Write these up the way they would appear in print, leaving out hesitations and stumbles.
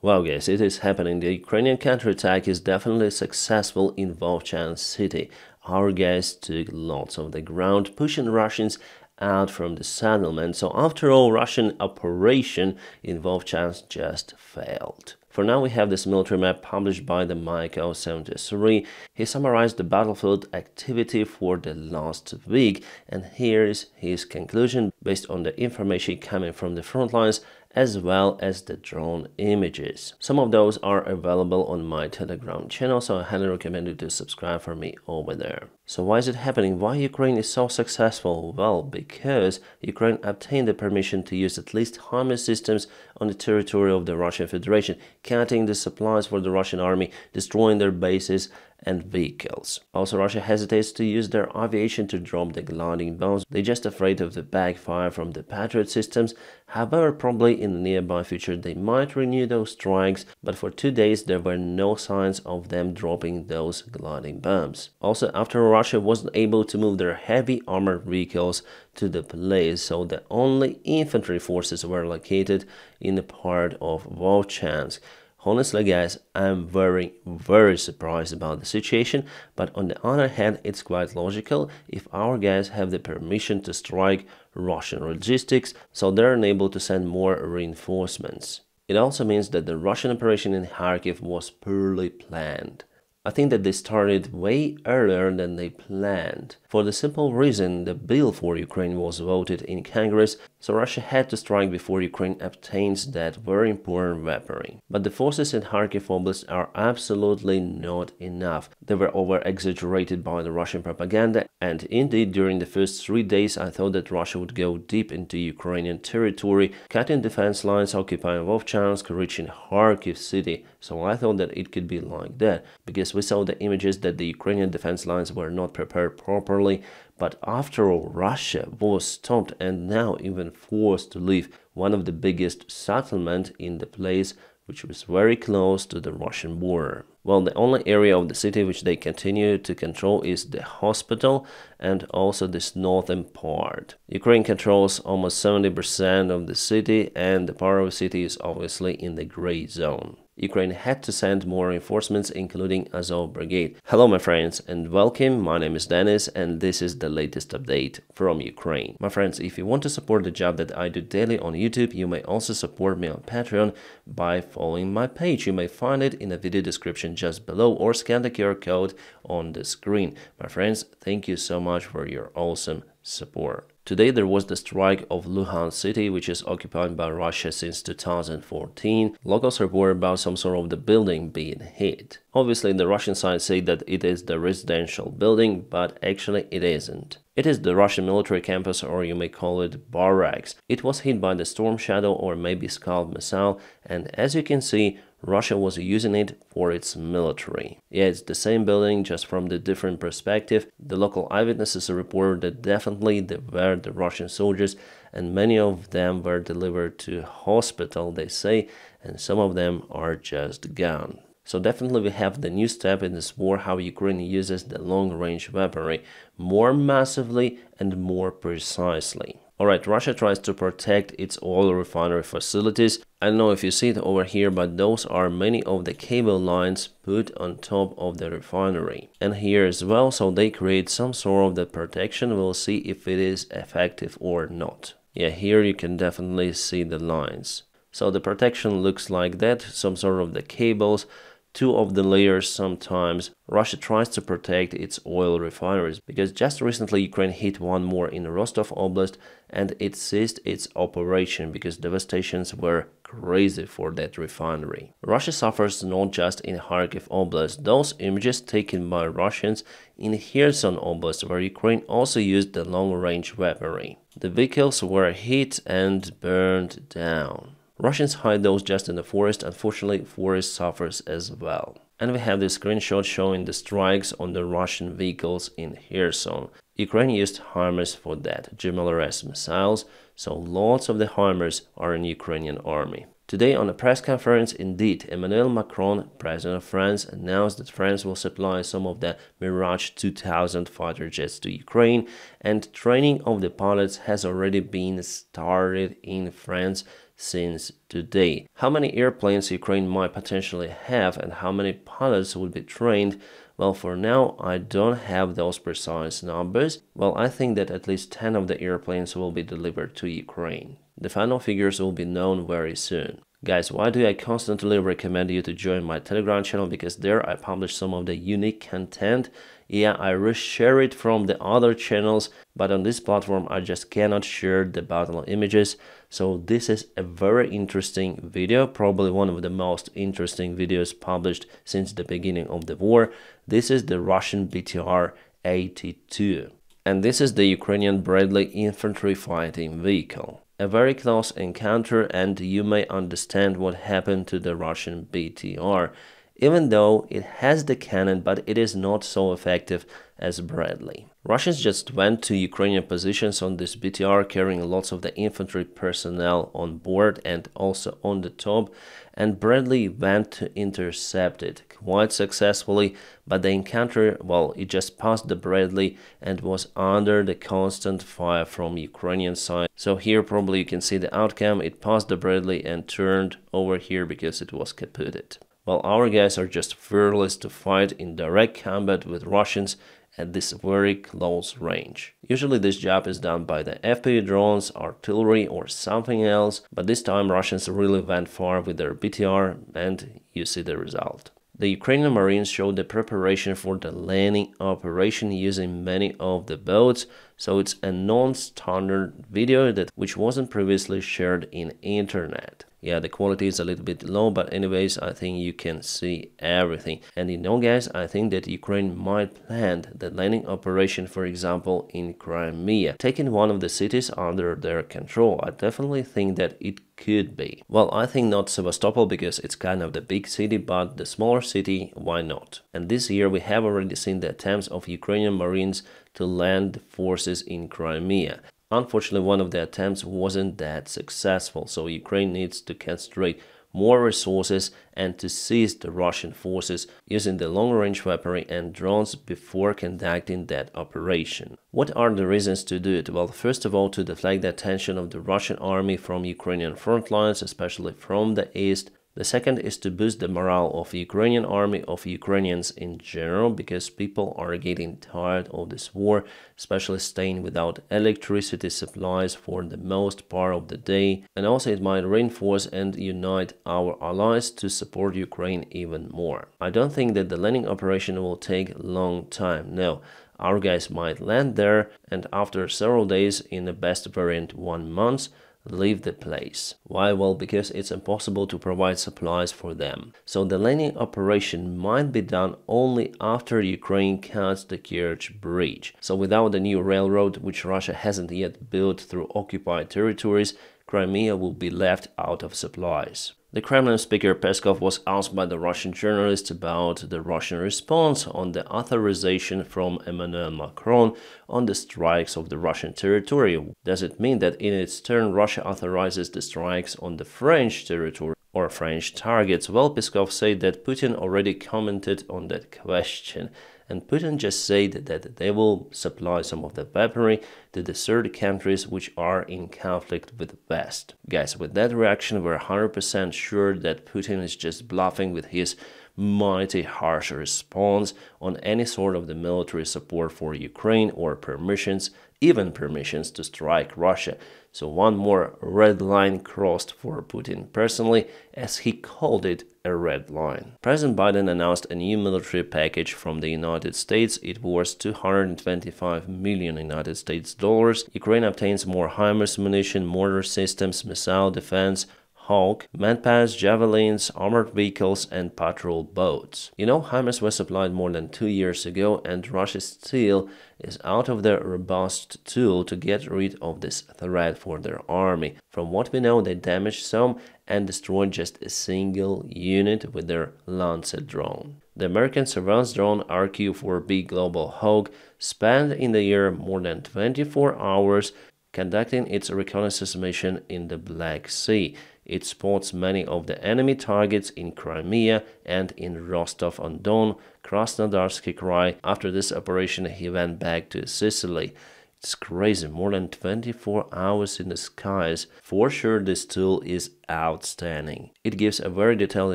Well, guys, it is happening. The Ukrainian counterattack is definitely successful in Vovchansk city. Our guys took lots of the ground, pushing Russians out from the settlement. So after all, Russian operation in Vovchansk just failed. For now, we have this military map published by the Michael 73. He summarized the battlefield activity for the last week, and here's his conclusion based on the information coming from the front lines as well as the drone images. Some of those are available on my Telegram channel, so I highly recommend you to subscribe for me over there. So why is it happening? Why Ukraine is so successful? Well, because Ukraine obtained the permission to use at least HIMARS systems on the territory of the Russian Federation, cutting the supplies for the Russian army, destroying their bases and vehicles. Also, Russia hesitates to use their aviation to drop the gliding bombs. They're just afraid of the backfire from the Patriot systems. However, probably in the nearby future they might renew those strikes, but for 2 days there were no signs of them dropping those gliding bombs. Also, after Russia wasn't able to move their heavy armored vehicles to the place, so the only infantry forces were located in the part of Vovchansk. Honestly, guys, I'm very surprised about the situation, but on the other hand, it's quite logical if our guys have the permission to strike Russian logistics, so they're unable to send more reinforcements. It also means that the Russian operation in Kharkiv was poorly planned. I think that they started way earlier than they planned. For the simple reason, the bill for Ukraine was voted in Congress, so Russia had to strike before Ukraine obtains that very important weaponry. But the forces in Kharkiv Oblast are absolutely not enough. They were over-exaggerated by the Russian propaganda, and indeed during the first 3 days I thought that Russia would go deep into Ukrainian territory, cutting defense lines, occupying Vovchansk, reaching Kharkiv city. So I thought that it could be like that, because we saw the images that the Ukrainian defense lines were not prepared properly, but after all, Russia was stopped and now even forced to leave one of the biggest settlements in the place, which was very close to the Russian border. Well, the only area of the city which they continue to control is the hospital and also this northern part. Ukraine controls almost 70% of the city, and the part of the city is obviously in the gray zone. Ukraine had to send more reinforcements, including Azov Brigade. Hello my friends and welcome, my name is Dennis and this is the latest update from Ukraine. My friends, if you want to support the job that I do daily on YouTube, you may also support me on Patreon by following my page. You may find it in the video description just below or scan the QR code on the screen. My friends, thank you so much for your awesome support. Today there was the strike of Luhansk city, which is occupied by Russia since 2014. Locals report about some sort of the building being hit. Obviously the Russian side say that it is the residential building, but actually it isn't. It is the Russian military campus, or you may call it barracks. It was hit by the Storm Shadow or maybe Scalp missile, and as you can see, Russia was using it for its military. Yeah, it's the same building, just from the different perspective. The local eyewitnesses reported that definitely they were the Russian soldiers, and many of them were delivered to hospital, they say, and some of them are just gone. So definitely we have the new step in this war, how Ukraine uses the long-range weaponry more massively and more precisely. Alright, Russia tries to protect its oil refinery facilities. I don't know if you see it over here, but those are many of the cable lines put on top of the refinery. And here as well, so they create some sort of the protection. We'll see if it is effective or not. Yeah, here you can definitely see the lines. So the protection looks like that, some sort of the cables. Two of the layers sometimes. Russia tries to protect its oil refineries because just recently Ukraine hit one more in Rostov Oblast and it ceased its operation because devastations were crazy for that refinery. Russia suffers not just in Kharkiv Oblast. Those images taken by Russians in Kherson Oblast, where Ukraine also used the long-range weaponry. The vehicles were hit and burned down. Russians hide those just in the forest. Unfortunately, forest suffers as well. And we have this screenshot showing the strikes on the Russian vehicles in Kherson. Ukraine used HIMARS for that, GMLRS missiles, so lots of the HIMARS are in Ukrainian army. Today on a press conference, indeed, Emmanuel Macron, president of France, announced that France will supply some of the Mirage 2000 fighter jets to Ukraine, and training of the pilots has already been started in France since today. How many airplanes Ukraine might potentially have and how many pilots will be trained? Well, for now, I don't have those precise numbers. Well, I think that at least 10 of the airplanes will be delivered to Ukraine. The final figures will be known very soon. Guys, why do I constantly recommend you to join my Telegram channel? Because there I publish some of the unique content. Yeah, I reshare it from the other channels, but on this platform I just cannot share the battle images. So this is a very interesting video, probably one of the most interesting videos published since the beginning of the war. This is the Russian BTR-82. And this is the Ukrainian Bradley infantry fighting vehicle. A very close encounter, and you may understand what happened to the Russian BTR, even though it has the cannon, but it is not so effective as Bradley. Russians just went to Ukrainian positions on this BTR, carrying lots of the infantry personnel on board and also on the top, and Bradley went to intercept it quite successfully, but the encounter, well, it just passed the Bradley and was under the constant fire from Ukrainian side. So here probably you can see the outcome. It passed the Bradley and turned over here because it was capoted. Well, our guys are just fearless to fight in direct combat with Russians at this very close range. Usually this job is done by the FPV drones, artillery or something else, but this time Russians really went far with their BTR and you see the result. The Ukrainian Marines showed the preparation for the landing operation using many of the boats, so it's a non-standard video which wasn't previously shared in internet. Yeah, the quality is a little bit low, but anyways, I think you can see everything. And you know, guys, I think that Ukraine might plan the landing operation, for example, in Crimea, taking one of the cities under their control. I definitely think that it could be. Well, I think not Sevastopol because it's kind of the big city, but the smaller city, why not? And this year we have already seen the attempts of Ukrainian Marines to land the forces in Crimea. Unfortunately, one of the attempts wasn't that successful, so Ukraine needs to concentrate more resources and to seize the Russian forces using the long-range weaponry and drones before conducting that operation. What are the reasons to do it? Well, first of all, to deflect the attention of the Russian army from Ukrainian front lines, especially from the east. The second is to boost the morale of the Ukrainian army, of Ukrainians in general, because people are getting tired of this war, especially staying without electricity supplies for the most part of the day. And also it might reinforce and unite our allies to support Ukraine even more. I don't think that the landing operation will take a long time. No, our guys might land there and after several days, in the best variant 1 month, leave the place. Why? Well, because it's impossible to provide supplies for them. So the landing operation might be done only after Ukraine cuts the Kerch Bridge. So without the new railroad, which Russia hasn't yet built through occupied territories, Crimea will be left out of supplies. The Kremlin speaker Peskov was asked by the Russian journalist about the Russian response on the authorization from Emmanuel Macron on the strikes of the Russian territory. Does it mean that in its turn Russia authorizes the strikes on the French territory or French targets? Well, Peskov said that Putin already commented on that question. And Putin just said that they will supply some of the weaponry to the third countries which are in conflict with the West. Guys, with that reaction, we're 100% sure that Putin is just bluffing with his mighty harsh response on any sort of the military support for Ukraine or permissions, even permissions to strike Russia. So one more red line crossed for Putin personally, as he called it a red line. President Biden announced a new military package from the United States. It was $225 million United States dollars. Ukraine obtains more HIMARS munition, mortar systems, missile defense, Hawk, manpads, javelins, armored vehicles, and patrol boats. You know, HIMARS was supplied more than 2 years ago, and Russia still is out of their robust tool to get rid of this threat for their army. From what we know, they damaged some and destroyed just a single unit with their Lancet drone. The American surveillance drone RQ-4B Global Hawk spent in the year more than 24 hours conducting its reconnaissance mission in the Black Sea. It spots many of the enemy targets in Crimea and in Rostov-on-Don, Krasnodarsky Krai. After this operation, he went back to Sicily. It's crazy, more than 24 hours in the skies. For sure, this tool is outstanding. It gives a very detailed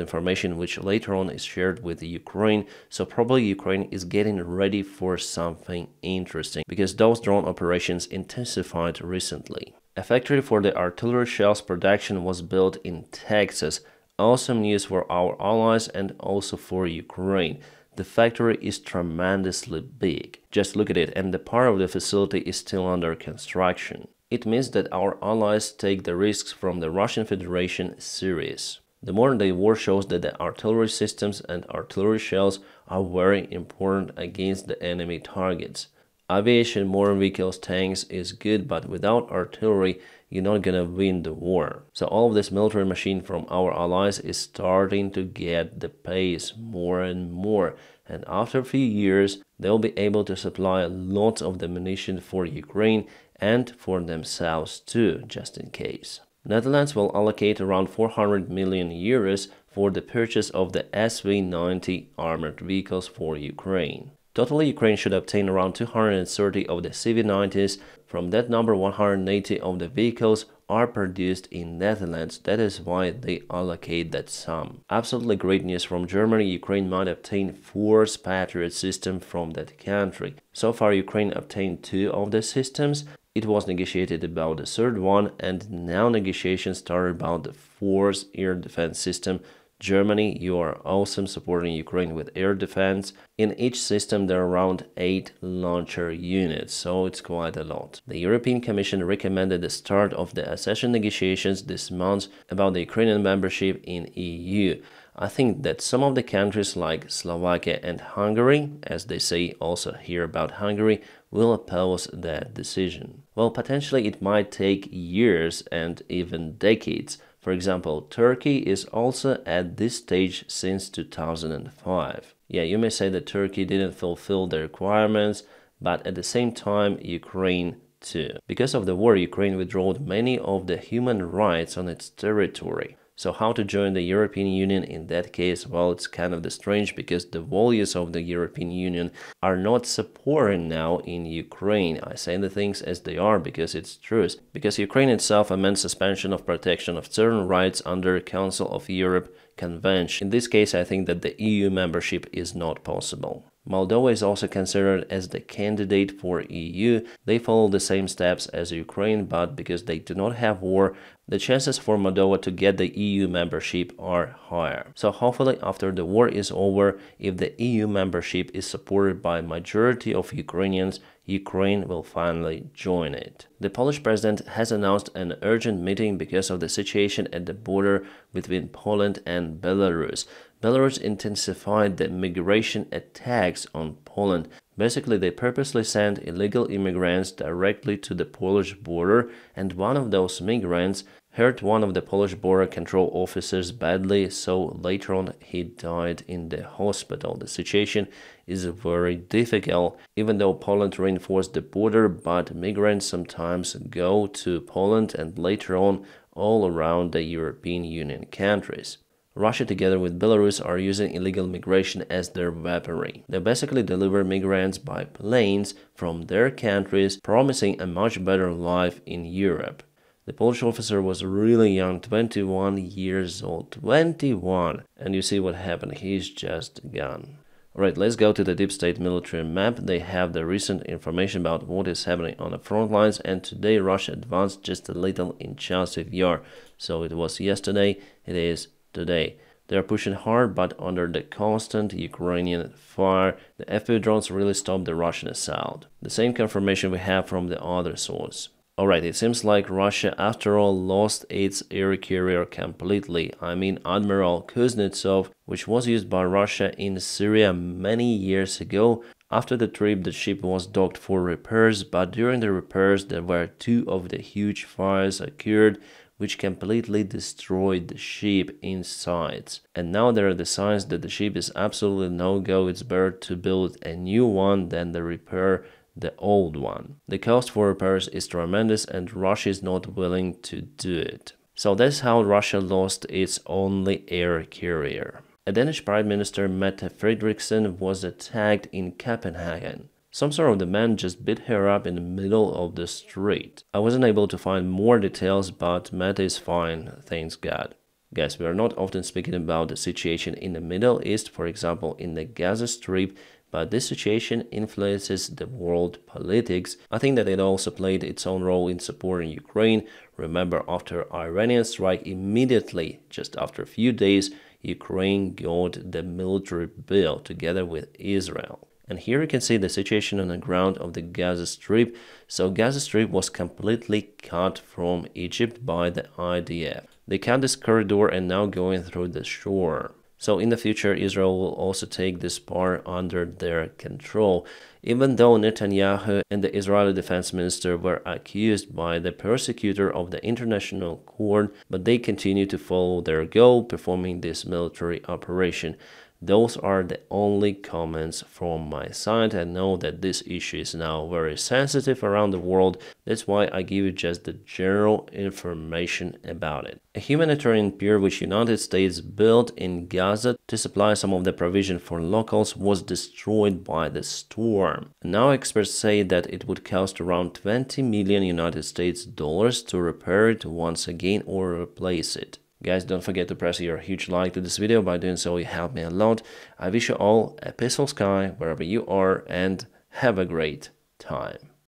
information which later on is shared with Ukraine, so probably Ukraine is getting ready for something interesting because those drone operations intensified recently. A factory for the artillery shells production was built in Texas. Awesome news for our allies and also for Ukraine. The factory is tremendously big. Just look at it, and the part of the facility is still under construction. It means that our allies take the risks from the Russian Federation serious. The modern-day war shows that the artillery systems and artillery shells are very important against the enemy targets. Aviation, modern vehicles, tanks is good, but without artillery, you're not gonna win the war. So all of this military machine from our allies is starting to get the pace more and more. And after a few years, they'll be able to supply lots of the munition for Ukraine and for themselves too, just in case. Netherlands will allocate around 400 million euros for the purchase of the SV-90 armored vehicles for Ukraine. Totally, Ukraine should obtain around 230 of the CV-90s. From that number, 180 of the vehicles are produced in Netherlands. That is why they allocate that sum. Absolutely great news from Germany. Ukraine might obtain 4 Patriot systems from that country. So far, Ukraine obtained 2 of the systems. It was negotiated about the 3rd one, and now negotiations started about the 4th air defense system. Germany, you are awesome supporting Ukraine with air defense. In each system there are around 8 launcher units, so it's quite a lot. The European Commission recommended the start of the accession negotiations this month about the Ukrainian membership in EU. I think that some of the countries like Slovakia and Hungary, as they say also here about Hungary, will oppose that decision. Well, potentially it might take years and even decades. For example, Turkey is also at this stage since 2005. Yeah, you may say that Turkey didn't fulfill the requirements, but at the same time, Ukraine too. Because of the war, Ukraine withdrew many of the human rights on its territory. So how to join the European Union in that case? Well, it's kind of strange because the values of the European Union are not supported now in Ukraine. I say the things as they are because it's true. Because Ukraine itself amends suspension of protection of certain rights under Council of Europe Convention. In this case, I think that the EU membership is not possible. Moldova is also considered as the candidate for EU. They follow the same steps as Ukraine, but because they do not have war, the chances for Moldova to get the EU membership are higher. So hopefully after the war is over, if the EU membership is supported by majority of Ukrainians, Ukraine will finally join it. The Polish president has announced an urgent meeting because of the situation at the border between Poland and Belarus. Belarus intensified the migration attacks on Poland. Basically, they purposely sent illegal immigrants directly to the Polish border, and one of those migrants hurt one of the Polish border control officers badly, so later on he died in the hospital. The situation is very difficult, even though Poland reinforced the border, but migrants sometimes go to Poland and later on all around the European Union countries. Russia together with Belarus are using illegal migration as their weaponry. They basically deliver migrants by planes from their countries, promising a much better life in Europe. The Polish officer was really young, 21 years old. 21! And you see what happened, he's just gone. Alright, let's go to the deep state military map. They have the recent information about what is happening on the front lines, and today Russia advanced just a little in Chasiv Yar. So it was yesterday, it is today. They are pushing hard, but under the constant Ukrainian fire, the FPV drones really stopped the Russian assault. The same confirmation we have from the other source. Alright, it seems like Russia after all lost its air carrier completely. I mean Admiral Kuznetsov, which was used by Russia in Syria many years ago. After the trip, the ship was docked for repairs, but during the repairs there were 2 of the huge fires occurred, which completely destroyed the ship inside. And now there are the signs that the ship is absolutely no-go. It's better to build a new one than to repair the old one. The cost for repairs is tremendous and Russia is not willing to do it. So that's how Russia lost its only air carrier. A Danish Prime Minister Mette Frederiksen was attacked in Copenhagen. Some sort of the man just beat her up in the middle of the street. I wasn't able to find more details, but Meta is fine, thanks God. Guys, we are not often speaking about the situation in the Middle East, for example, in the Gaza Strip, but this situation influences the world politics. I think that it also played its own role in supporting Ukraine. Remember, after Iranian strike, immediately, just after a few days, Ukraine got the military bill together with Israel. And here you can see the situation on the ground of the Gaza Strip. So Gaza Strip was completely cut from Egypt by the IDF. They cut this corridor and now going through the shore. So in the future, Israel will also take this part under their control. Even though Netanyahu and the Israeli defense minister were accused by the persecutor of the international court, but they continue to follow their goal, performing this military operation. Those are the only comments from my side. I know that this issue is now very sensitive around the world. That's why I give you just the general information about it. A humanitarian pier which United States built in Gaza to supply some of the provision for locals was destroyed by the storm. Now experts say that it would cost around 20 million United States dollars to repair it once again or replace it. Guys, don't forget to press your huge like to this video. By doing so, you help me a lot. I wish you all a peaceful sky wherever you are and have a great time.